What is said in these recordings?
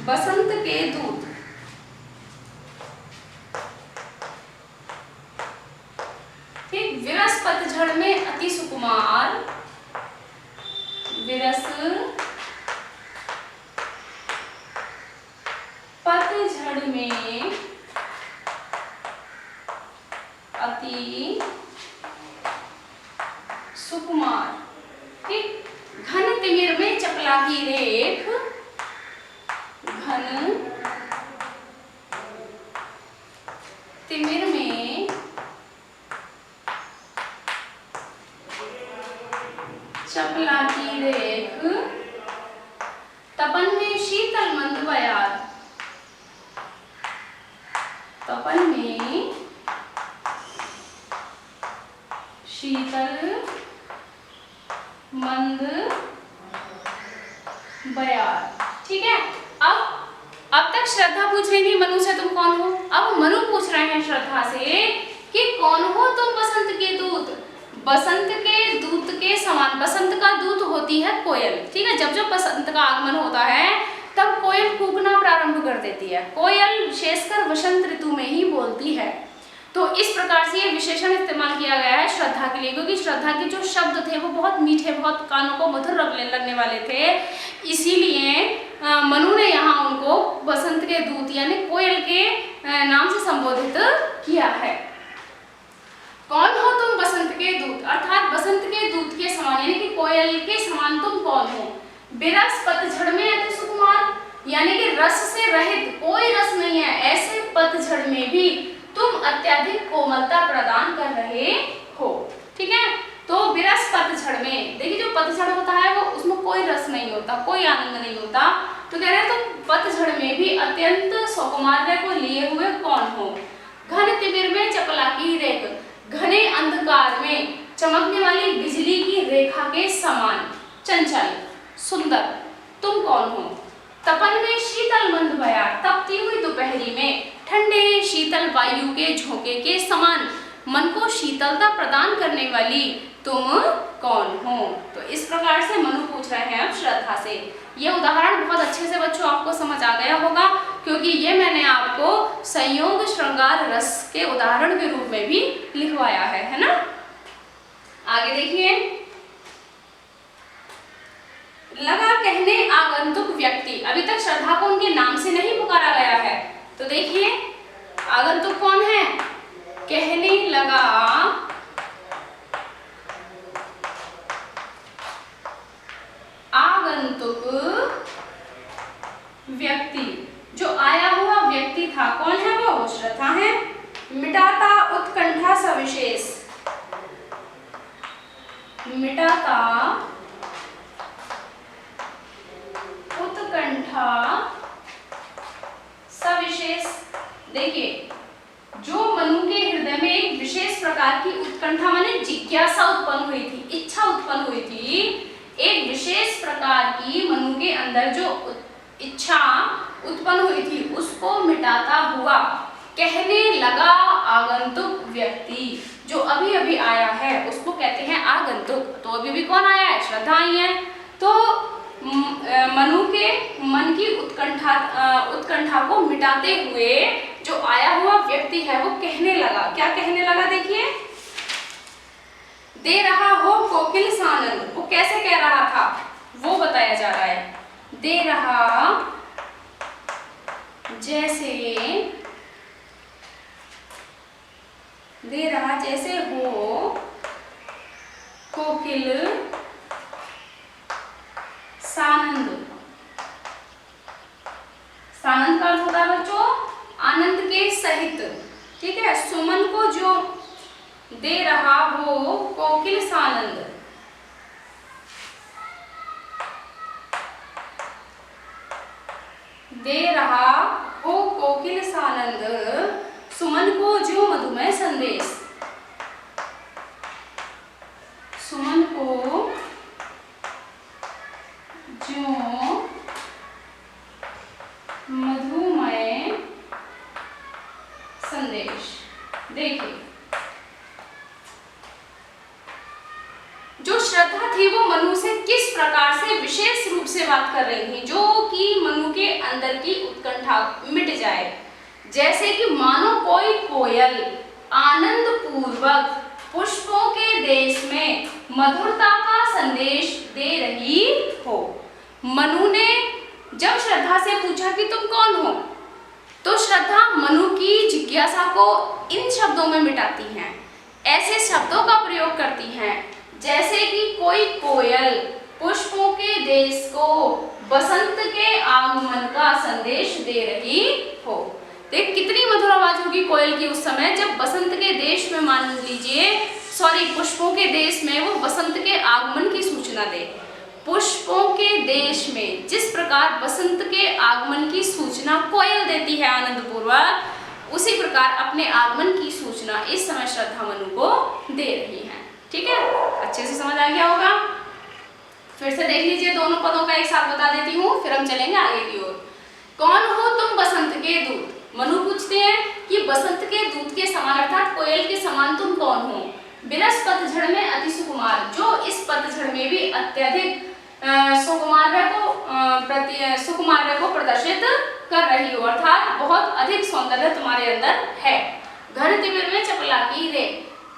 बसंत के दूत। ठीक, विरस पतझड़ में अति सुकुमार, विरस पतझड़ में अति सुकुमार। ठीक, घन तिमिर में चपला की रेख, घन तिमिर में चपला की रेख, तपन में शीतल मंद बयार, तपन में शीतल मंद बयार। ठीक है, अब तक श्रद्धा पूछ रही थी मनु से तुम कौन हो। अब मनु पूछ रहे हैं श्रद्धा से कि कौन हो तुम बसंत के दूत। बसंत के दूत के समान, बसंत का दूत होती है कोयल। ठीक है, जब जब बसंत का आगमन होता है तब कोयल कूकना प्रारंभ कर देती है। कोयल विशेषकर वसंत ऋतु में ही बोलती है। तो इस प्रकार से ये विशेषण इस्तेमाल किया गया है श्रद्धा के लिए, क्योंकि श्रद्धा के जो शब्द थे वो बहुत मीठे, बहुत कानों को मधुर लगने वाले थे। इसीलिए मनु ने यहाँ उनको बसंत के दूत यानी कोयल के नाम से संबोधित किया है। कौन हो तुम बसंत के दूत, अर्थात बसंत के दूत के समान यानी कि कोयल के समान तुम कौन हो। विरस पतझड़ में अति सुकुमार, यानी कि रस से रहित कोई रस नहीं है, ऐसे पतझड़ में भी तुम अत्यधिक कोमलता प्रदान कर रहे हो। ठीक है, तो विरस पतझड़ में, देखिए जो पतझड़ होता है वो उसमें कोई रस नहीं होता, कोई आनंद नहीं होता। तो कह रहे हैं तुम पतझड़ में भी अत्यंत सौकुमार्य को लिए हुए कौन हो। घन तिमिर में चपला की रेख, घने अंधकार में चमकने वाली बिजली की रेखा के समान चंचल सुंदर तुम कौन हो। तपन में शीतल मंद बयार, तपती हुई दोपहरी में ठंडे शीतल वायु के झोंके के समान मन को शीतलता प्रदान करने वाली तुम कौन हो। तो इस प्रकार से मनु पूछ रहे हैं अब श्रद्धा से। ये उदाहरण बहुत अच्छे से बच्चों आपको समझ आ गया होगा, क्योंकि ये मैंने आपको संयोग श्रृंगार रस के उदाहरण के रूप में भी लिखवाया है ना। आगे देखिए, लगा कहने आगंतुक व्यक्ति। अभी तक श्रद्धा को उनके नाम से नहीं पुकारा गया है, तो देखिए आगंतुक कौन है। कहने लगा आगंतुक व्यक्ति, जो आया हुआ व्यक्ति था कौन है वो, श्रद्धा है। मिटाता उत्कंठा सविशेष, मिटाता उत्कंठा सविशेष। देखिए जो मनु के हृदय में एक विशेष प्रकार की उत्कंठा माने जिज्ञासा उत्पन्न हुई थी, इच्छा उत्पन्न हुई थी, एक विशेष प्रकार की मनु के अंदर जो इच्छा उत्पन्न हुई थी उसको मिटाता हुआ कहने लगा आगंतुक व्यक्ति, जो अभी अभी आया है उसको कहते हैं आगंतुक। तो अभी भी कौन आया है, श्रद्धा आई है। तो मनु के मन की उत्कंठा को मिटाते हुए जो आया हुआ व्यक्ति है वो कहने लगा। क्या कहने लगा, देखिए, दे रहा हो कोकिल सानंद। वो कैसे कह रहा था वो बताया जा रहा है। दे रहा जैसे हो कोकिल सानंद। सानंद का अर्थ होता है बच्चों आनंद के सहित। ठीक है, सुमन को जो दे रहा हो कोकिल सानंद, दे रहा हो कोकिल सानंद, सुमन को जो मधुमय संदेश, सुमन को जो मधुमय संदेश। देखिए जो श्रद्धा थी वो मनु से किस प्रकार से विशेष रूप से बात कर रही थी, जो कि मनु के अंदर की उत्कंठा मिट जाए। जैसे कि मानो कोई कोयल आनंद पूर्वक पुष्पों के देश में मधुरता का संदेश दे रही हो। मनु ने जब श्रद्धा से पूछा कि तुम कौन हो, तो श्रद्धा मनु की जिज्ञासा को इन शब्दों में मिटाती हैं, ऐसे शब्दों का प्रयोग करती हैं जैसे कि कोई कोयल पुष्पों के देश को बसंत के आगमन का संदेश दे रही हो। देख कितनी मधुर आवाज होगी कोयल की उस समय जब बसंत के देश में, मान लीजिए पुष्पों के देश में वो बसंत के आगमन की सूचना दे। पुष्पों के देश में जिस प्रकार बसंत के आगमन की सूचना कोयल देती है आनंद पूर्वक, उसी प्रकार अपने आगमन की सूचना इस समय श्रद्धा मनु को दे रही है। ठीक है, अच्छे से समझ आ गया होगा। फिर से देख लीजिए, दोनों पदों का एक साथ बता देती हूँ, फिर हम चलेंगे आगे की ओर। कौन हो तुम बसंत के दूत? मनु पूछते हैं कि बसंत के दूत के समान अर्थात कोयल के समान तुम कौन हो? बिरस पतझड़ में अति सुकुमार, जो इस पतझड़ में भी अत्यधिक सुकुमार को प्रदर्शित कर रही हो, अर्थात बहुत अधिक सौंदर्य तुम्हारे अंदर है। घन तिमिर में चपलाकी रे,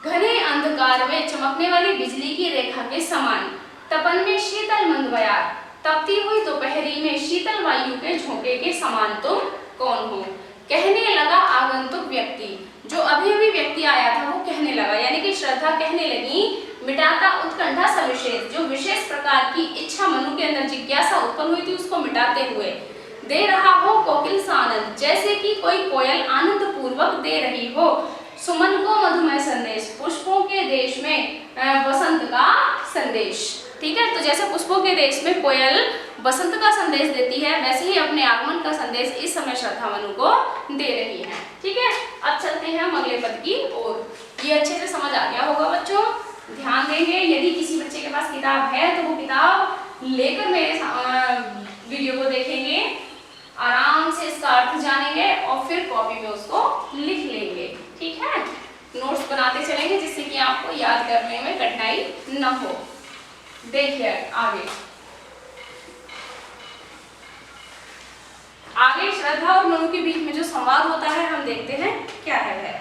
घने अंधकार में चमकने वाली बिजली की रेखा के समान। तपन में शीतल मंद बयार, तपती हुई दोपहरी में शीतल वायु के झोंके के समान तुम कौन हो? कहने लगा आगंतुक व्यक्ति, जो अभी अभी व्यक्ति आया था वो कहने लगा, यानी कि श्रद्धा कहने लगी, मिटाता उत्कंठा सविशेष, जो विशेष प्रकार की इच्छा मनु के अंदर जिज्ञासा उत्पन्न हुई थी उसको मिटाते हुए, दे रहा हो कोकिल सा आनंद, जैसे कि कोई कोयल आनंद पूर्वक दे रही हो सुमन को मधुमय संदेश, पुष्पों के देश में बसंत का संदेश। ठीक है, तो जैसे पुष्पों के देश में कोयल बसंत का संदेश देती है, वैसे ही अपने आगमन का संदेश इस समय श्रद्धा मनु को दे रही है। ठीक है, अब चलते हैं हम अगले पद की ओर। ये अच्छे से समझ आ गया होगा बच्चों, ध्यान देंगे। यदि किसी बच्चे के पास किताब है तो वो किताब लेकर मेरे वीडियो को देखेंगे, आराम से इसका अर्थ जानेंगे और फिर कॉपी में उसको लिख लेंगे। ठीक है, नोट्स बनाते चलेंगे जिससे कि आपको याद करने में कठिनाई न हो। देखिए आगे श्रद्धा और मनु के बीच में जो संवाद होता है हम देखते हैं क्या है।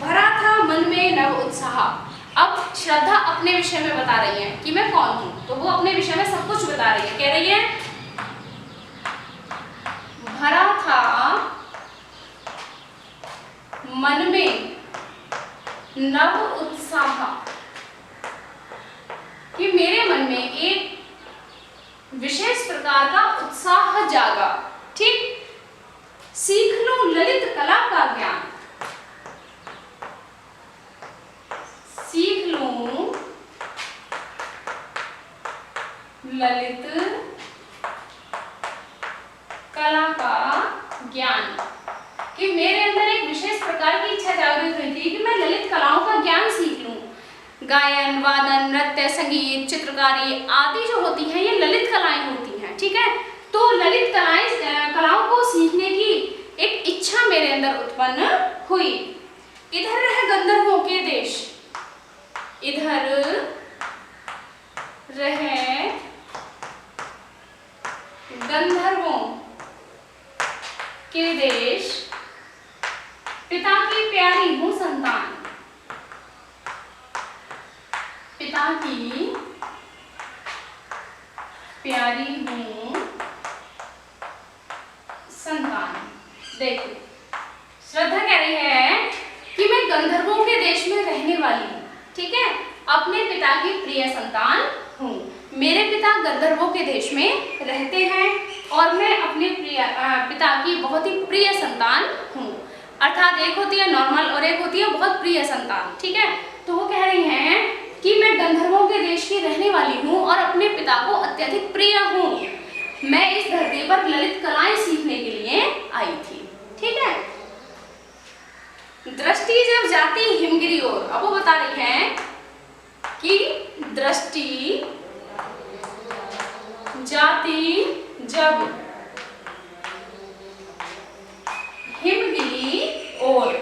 भरा था मन में नव उत्साह। अब श्रद्धा अपने विषय में बता रही है कि मैं कौन हूं, तो वो अपने विषय में सब कुछ बता रही है। कह रही है भरा था मन में नव उत्साह, कि मेरे मन में एक विशेष प्रकार का उत्साह जागा। ठीक, सीख लूं ललित कला का ज्ञान, सीख लूं ललित कला का ज्ञान, कि मेरे अंदर एक विशेष प्रकार की इच्छा जागृत हुई थी कि मैं ललित कलाओं का ज्ञान सीख लूं। गायन, वादन, नृत्य, संगीत, चित्रकारी आदि जो होती हैं ये ललित कलाएं होती हैं। ठीक है, तो ललित कलाओं को सीखने की एक इच्छा मेरे अंदर उत्पन्न हुई। इधर रहे गंधर्वों के देश, इधर रहे गंधर्वों के देश, पिता की प्यारी हूँ संतान, पिता की प्यारी हूँ संतान। देखिए श्रद्धा कह रही है कि मैं गंधर्वों के देश में रहने वाली हूँ। ठीक है, अपने पिता की प्रिय संतान हूँ। मेरे पिता गंधर्वों के देश में रहते हैं और मैं अपने पिता की बहुत ही प्रिय संतान हूँ। अर्थात एक होती है नॉर्मल और एक होती है बहुत प्रिय संतान। ठीक है, तो वो कह रही हैं कि मैं गंधर्वों के देश की रहने वाली हूँ और अपने पिता को अत्यधिक प्रिय हूँ। मैं इस धरती पर ललित कलाएं सीखने के लिए आई थी। ठीक है, दृष्टि जब जाती हिमगिरी ओर, अब वो बता रही है कि दृष्टि जाती जब हिमगिरी ओर,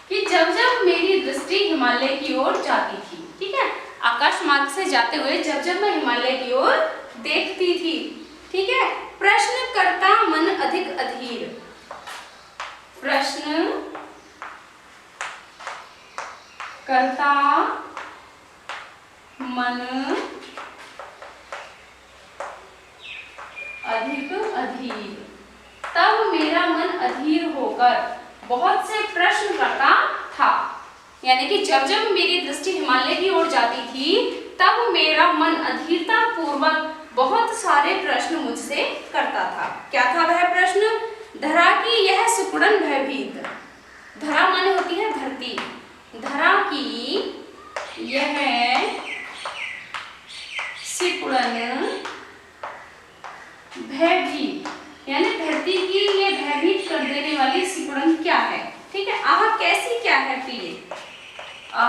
कि जब जब मेरी दृष्टि हिमालय की ओर जाती थी। ठीक है, आकाश मार्ग से जाते हुए जब जब मैं हिमालय की ओर देखती थी ठीक है। प्रश्न करता मन अधिक अधीर, प्रश्न करता मन अधिक अधीर, तब मेरा मन अधीर होकर बहुत से प्रश्न करता था। यानी कि जब जब मेरी दृष्टि हिमालय की ओर जाती थी तब मेरा मन अधीरता पूर्वक बहुत सारे प्रश्न मुझसे करता था। क्या था वह प्रश्न? धरा की यह सिकुड़न भयभीत, धरा माने होती है धरती, धरा की यह सिकुड़न भयभीत, यानी धरती की ये भयभीत कर देने वाली सिकुड़न क्या है? ठीक है। आह कैसी क्या है? पीले